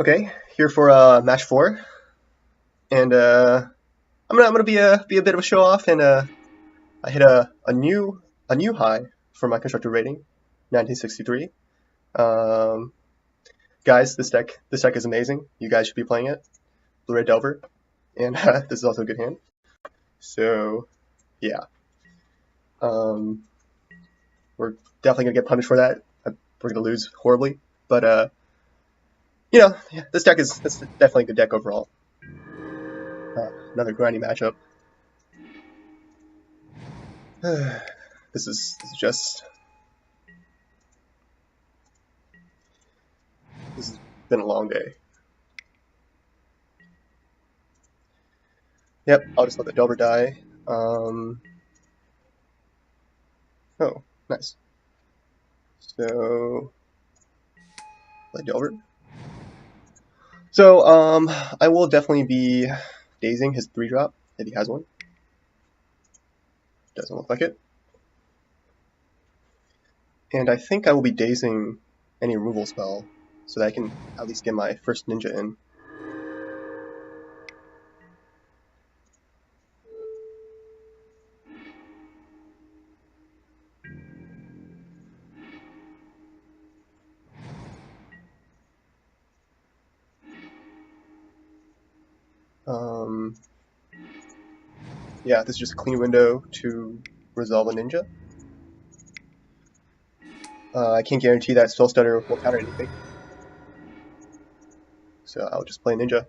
Okay, here for match 4, and I'm gonna be a bit of a show off, and I hit a new high for my constructor rating, 1963. Um, Guys, this deck is amazing. You guys should be playing it. Blue Red Delver, and this is also a good hand. So yeah, um, we're definitely gonna get punished for that. We're gonna lose horribly, but yeah, this definitely a good deck overall. Another grindy matchup. This has been a long day. Yep, I'll just let the Delver die. Oh, nice. So, let Delver. So, I will definitely be dazing his 3-drop, if he has one. Doesn't look like it. And I think I will be dazing any removal spell, so that I can at least get my first ninja in. Yeah, this is just a clean window to resolve a ninja. I can't guarantee that Spell Stutter will counter anything, so I'll just play ninja.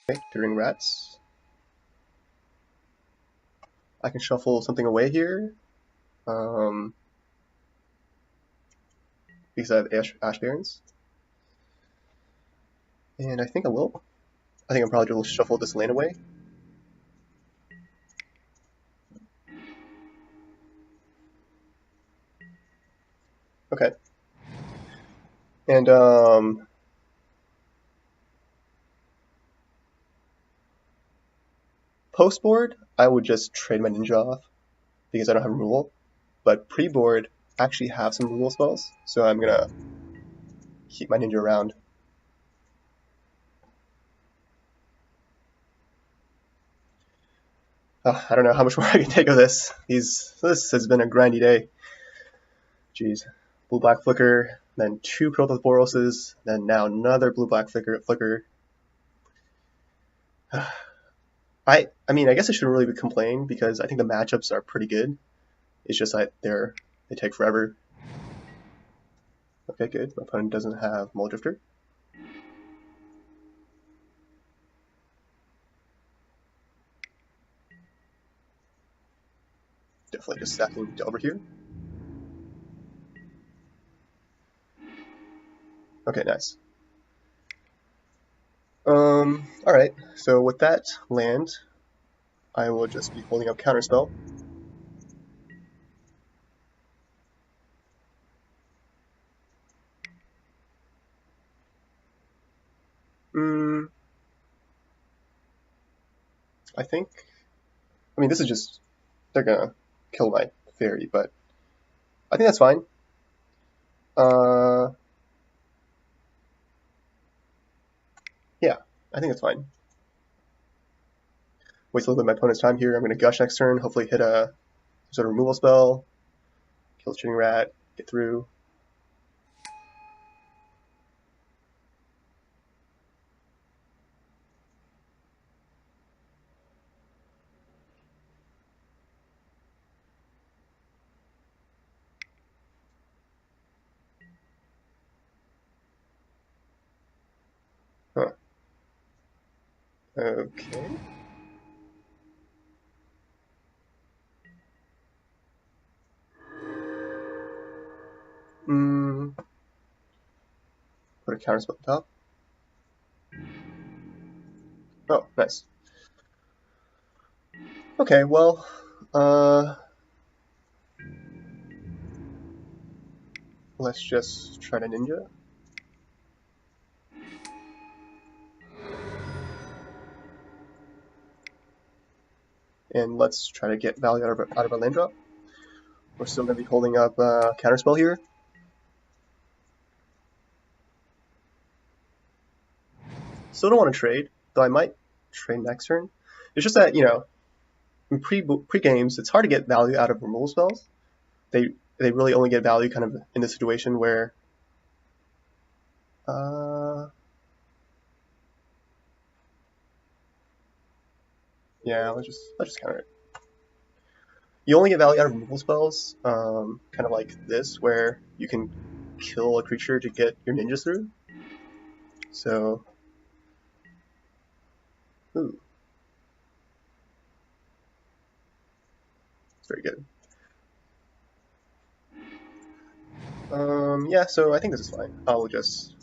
Okay, Tutoring Rats. I can shuffle something away here, because I have Ash Barrens. And I think I will. I think I'm probably going to shuffle this land away. Okay. And post board, I would just trade my ninja off because I don't have removal. But pre board, I actually have some removal spells, so I'm gonna keep my ninja around. I don't know how much more I can take of this. This has been a grindy day. Jeez. Blue black flicker, then 2 Protoss Boroses, then now another blue black flicker. I mean, I guess I shouldn't really be complaining because I think the matchups are pretty good. It's just that they take forever. Okay, good. My opponent doesn't have Mole Drifter. Definitely just stacking over here. Okay, nice. Alright, so with that land, I will just be holding up Counterspell. I think, I mean, this is just, they're gonna kill my fairy, but I think that's fine. Yeah, I think it's fine. Waste a little bit of my opponent's time here. I'm gonna Gush next turn, hopefully hit a sort of removal spell, kill the Shooting Rat, get through. Huh. Okay. Put a Counterspell on top. Oh, nice. Okay, well, let's just try to ninja. And let's try to get value out of our land drop. We're still going to be holding up Counterspell here. Still don't want to trade, though I might trade next turn. It's just that, you know, in pre-games, it's hard to get value out of removal spells. They really only get value kind of in the situation where yeah, let's just counter it. You only get value out of removal spells, kind of like this, where you can kill a creature to get your ninjas through. So, ooh, it's very good. Yeah, so I think this is fine. I'll just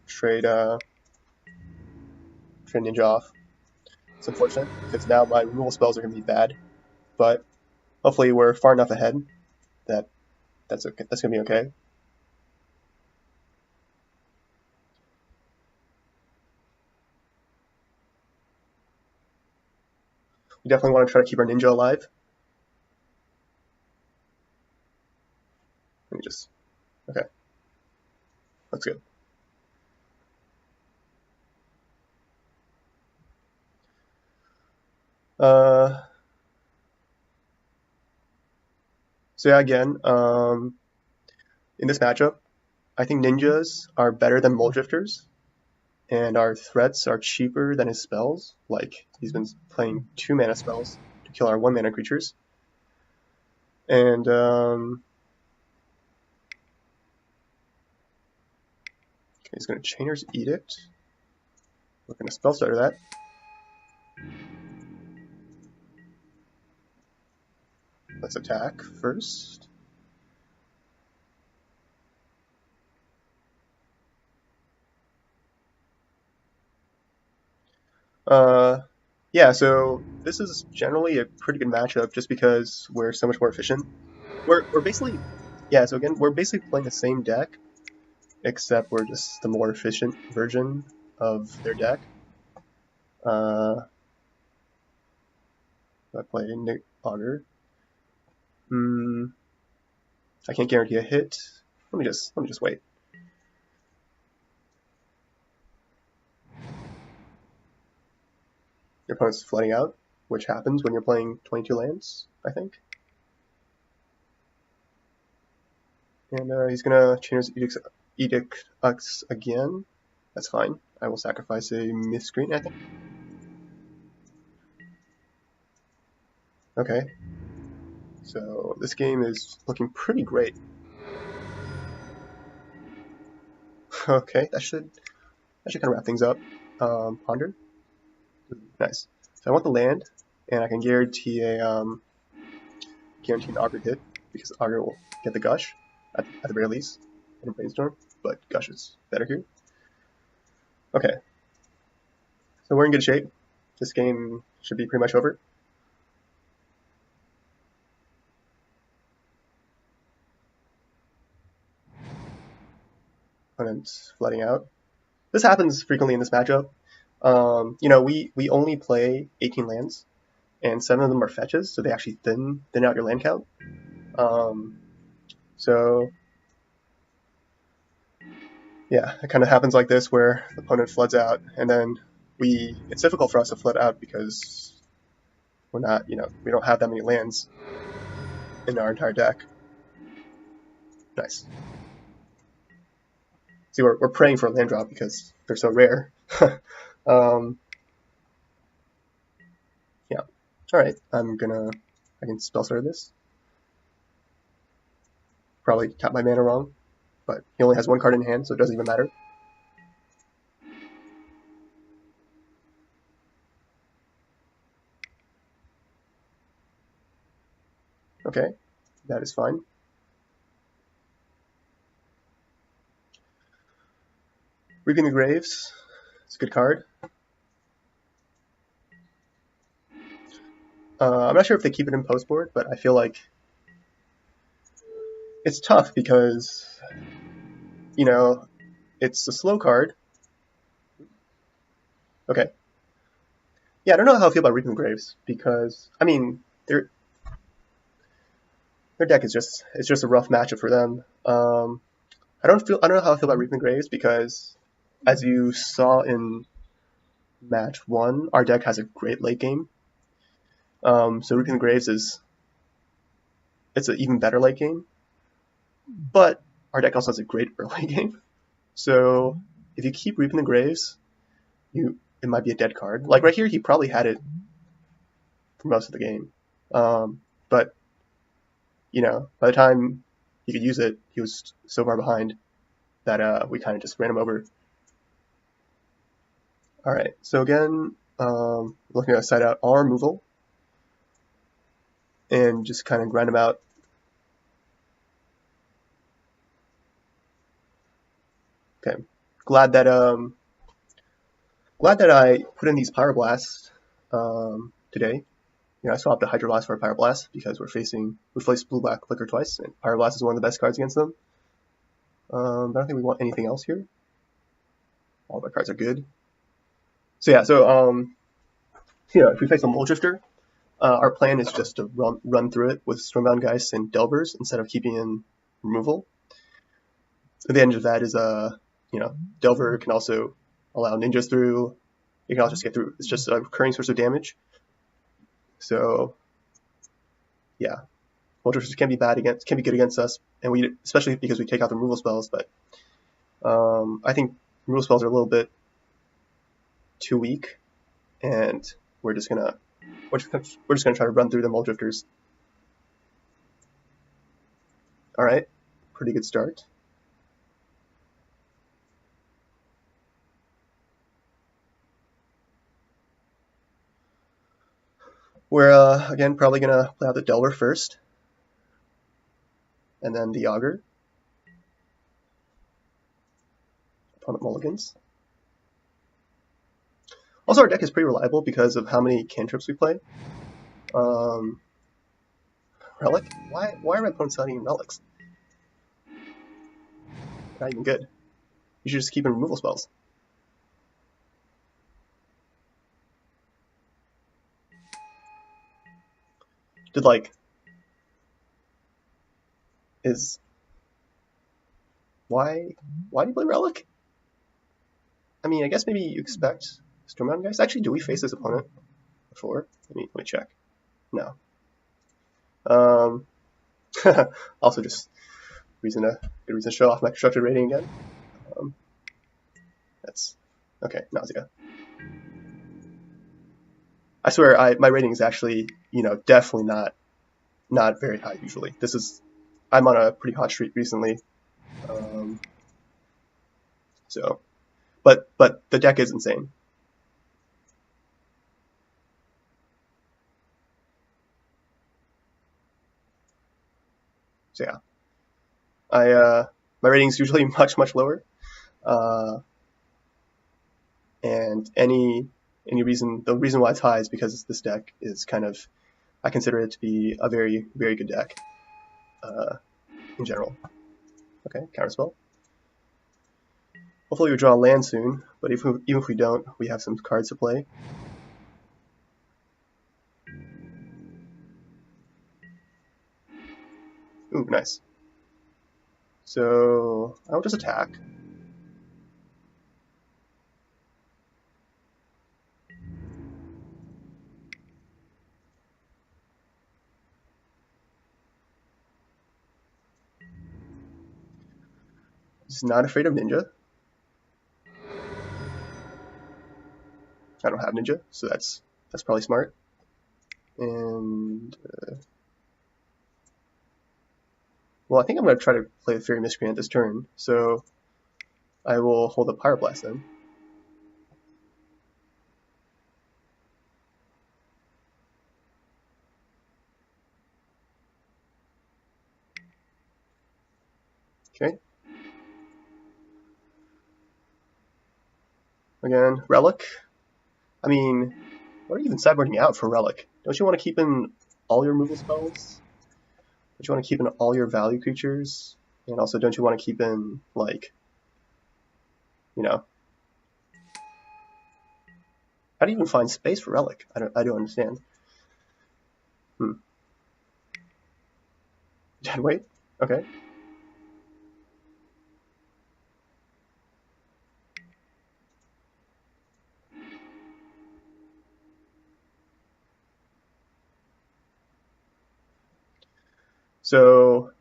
trade trade ninja off. It's unfortunate because now my removal spells are gonna be bad, but hopefully we're far enough ahead that that's okay. That's gonna be okay. We definitely want to try to keep our ninja alive. Let me just okay. That's good. So yeah, again, in this matchup, I think ninjas are better than mole drifters, and our threats are cheaper than his spells. Like he's been playing 2-mana spells to kill our 1-mana creatures, and okay, he's going to Chainer's Edict. We're going to spell stutter that. Let's attack first. Yeah, so this is generally a pretty good matchup just because we're so much more efficient. We're basically, yeah, so again, we're basically playing the same deck, except we're just the more efficient version of their deck. I play Nick Auger. I can't guarantee a hit. Let me just wait. Your opponent's flooding out, which happens when you're playing 22 lands, I think. And he's gonna Chainer's Edict X again. That's fine. I will sacrifice a miscreant, I think. Okay. So this game is looking pretty great. Okay, that should kind of wrap things up. Ponder. Nice. So I want the land, and I can guarantee an Augur hit because Augur will get the gush at the very least in a brainstorm, but gush is better here. Okay. So we're in good shape. This game should be pretty much over. Opponent's flooding out. This happens frequently in this matchup. You know, we only play 18 lands, and 7 of them are fetches, so they actually thin out your land count. So yeah, it kind of happens like this where the opponent floods out, and then it's difficult for us to flood out because we're not, you know, we don't have that many lands in our entire deck. Nice. See, we're praying for a land drop because they're so rare. Yeah. All right, I can spell start this. Probably tap my mana wrong, but he only has 1 card in hand, so it doesn't even matter. Okay, that is fine. Reaping the Graves, it's a good card. I'm not sure if they keep it in post board, but I feel like it's tough because, you know, it's a slow card. Okay. Yeah, I don't know how I feel about Reaping the Graves because, I mean, they're their deck is just a rough matchup for them. I don't know how I feel about Reaping the Graves because, as you saw in match 1, our deck has a great late game. So Reaping the Graves it's an even better late game, but our deck also has a great early game. So if you keep Reaping the Graves, it might be a dead card. Like right here, he probably had it for most of the game, but by the time he could use it, he was so far behind that we kind of just ran him over. All right, so again, looking to side out all our removal and just kind of grind him out. Okay, glad that I put in these Pyroblast today. I swapped a Hydroblast for a Pyroblast because we faced blue-black Flicker twice, and Pyroblast is one of the best cards against them. But I don't think we want anything else here. All of our cards are good. So yeah, if we face a Mulldrifter, our plan is just to run through it with Stormbound Geist and Delvers instead of keeping in removal. The advantage of that is Delver can also allow ninjas through. You can also just get through. It's just a recurring source of damage. So yeah, Mulldrifters can be good against us, and especially because we take out the removal spells. But I think removal spells are a little bit too weak, and we're just gonna try to run through the Mulldrifters. All right, pretty good start. We're again probably gonna play out the Delver first, and then the Augur. Opponent mulligans. Also, our deck is pretty reliable because of how many cantrips we play. Relic? Why are my opponents not even relics? Not even good. You should just keep in removal spells. Why do you play Relic? I mean, I guess maybe you expect Stormbound Geist. Actually, do we face this opponent before? Let me check. No. Also, just good reason to show off my constructed rating again. That's okay. Nausea. I swear, my rating is actually, definitely not very high usually. I'm on a pretty hot streak recently. But the deck is insane. So yeah, my rating is usually much lower, and the reason why it's high is because this deck is I consider it to be a very good deck in general. Okay, counterspell. Hopefully we draw land soon, but even if we don't, we have some cards to play. Ooh, nice. So I'll just attack. Just not afraid of ninja. I don't have ninja, so that's probably smart. And well, I think I'm going to try to play Fairy Miscreant this turn, so I will hold up Pyroblast then. Okay. Again, Relic. I mean, what are you even sideboarding out for Relic? Don't you want to keep in all your removal spells? Don't you want to keep in all your value creatures? And also, don't you want to keep in, how do you even find space for Relic? I don't understand. Dead weight? Okay. So,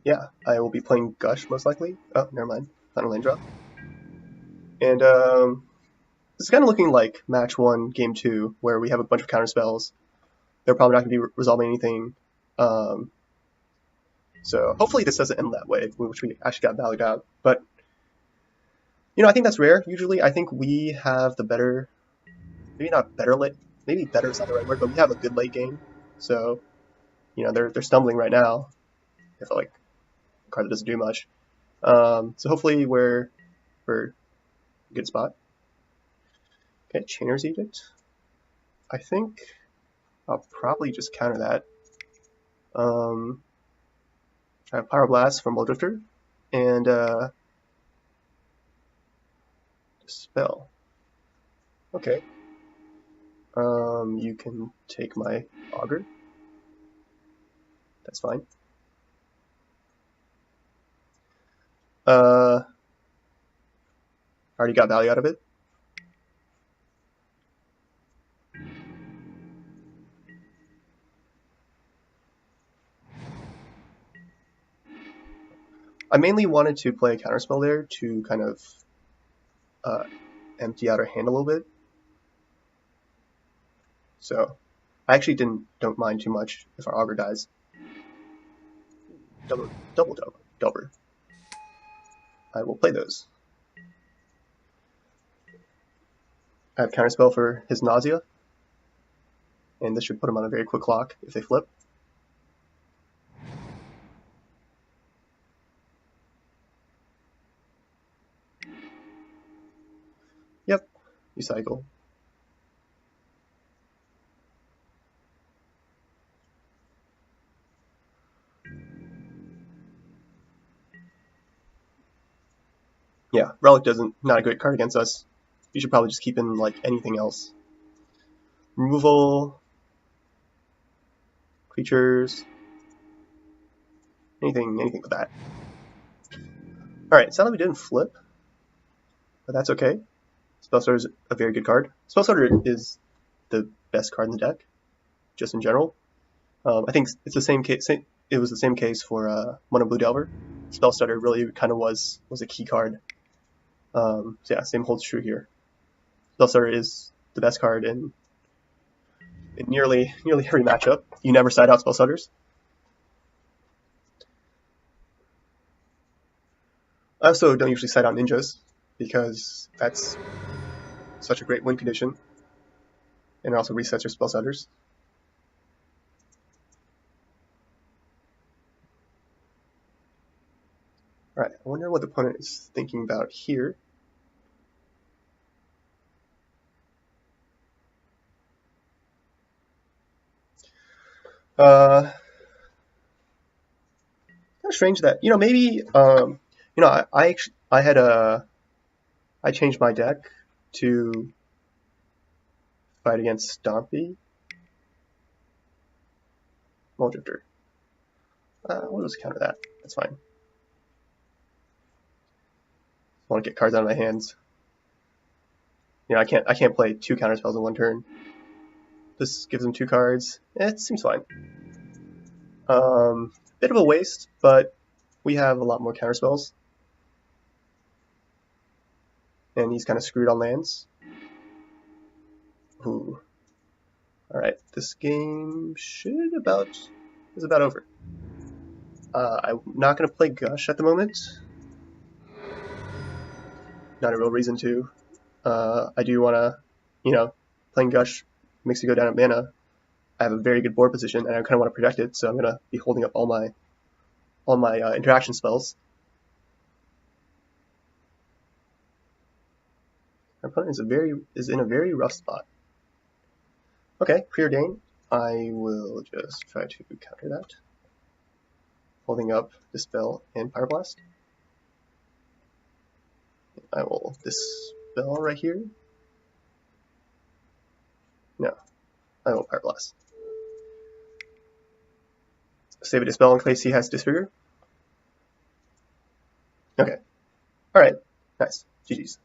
yeah, I will be playing Gush most likely. Oh, never mind. Final lane drop. And it's kind of looking like match 1, game 2, where we have a bunch of counter spells. They're probably not going to be resolving anything. Um, so hopefully this doesn't end that way, which we actually got valued out. But, I think that's rare. Usually I think we have the better, maybe not better late, maybe better is not the right word, but we have a good late game. So, they're stumbling right now. I feel like a card that doesn't do much. So hopefully we're a good spot. Okay, Chainer's Edict. I think I'll probably just counter that. I have Pyroblast from Drifter and Dispel. Okay. You can take my Augur. That's fine. I already got value out of it. I mainly wanted to play a counterspell there to kind of empty out our hand a little bit. So I actually don't mind too much if our Augur dies. Double. I will play those. I have counterspell for his Nausea, and this should put him on a very quick clock if they flip. Yep, you cycle. Yeah, Relic not a great card against us. You should probably just keep in like anything else. Removal, creatures, anything with that. Alright, it sounded like we didn't flip, but that's okay. Spellstarter is a very good card. Spellstarter is the best card in the deck, just in general. I think it's the same case. It was the same case for Mono Blue Delver. Spellstarter really kind of was a key card. So yeah, same holds true here. Spellstarter is the best card in nearly every matchup. You never side out Spellstarters. I also don't usually side out ninjas because that's such a great win condition, and it also resets your Spellstarters. Alright, I wonder what the opponent is thinking about here. Kind of strange that maybe I changed my deck to fight against Stompy. Drifter. We'll just counter that. That's fine. I want to get cards out of my hands. I can't play 2 counterspells in 1 turn. This gives him 2 cards. It seems fine. Bit of a waste, but we have a lot more counterspells. And he's kind of screwed on lands. Ooh. Alright, this game is about over. I'm not going to play Gush at the moment. Not a real reason to. I do want to, playing Gush makes you go down at mana. I have a very good board position, and I kind of want to protect it, so I'm going to be holding up all my interaction spells. Our opponent is in a very rough spot. Okay, Preordain. I will just try to counter that. Holding up Dispel and Pyroblast. I will Dispel right here. No, I will Pyroblast. save a dispel in case he has disfigure. Okay. Alright. Nice. GG's.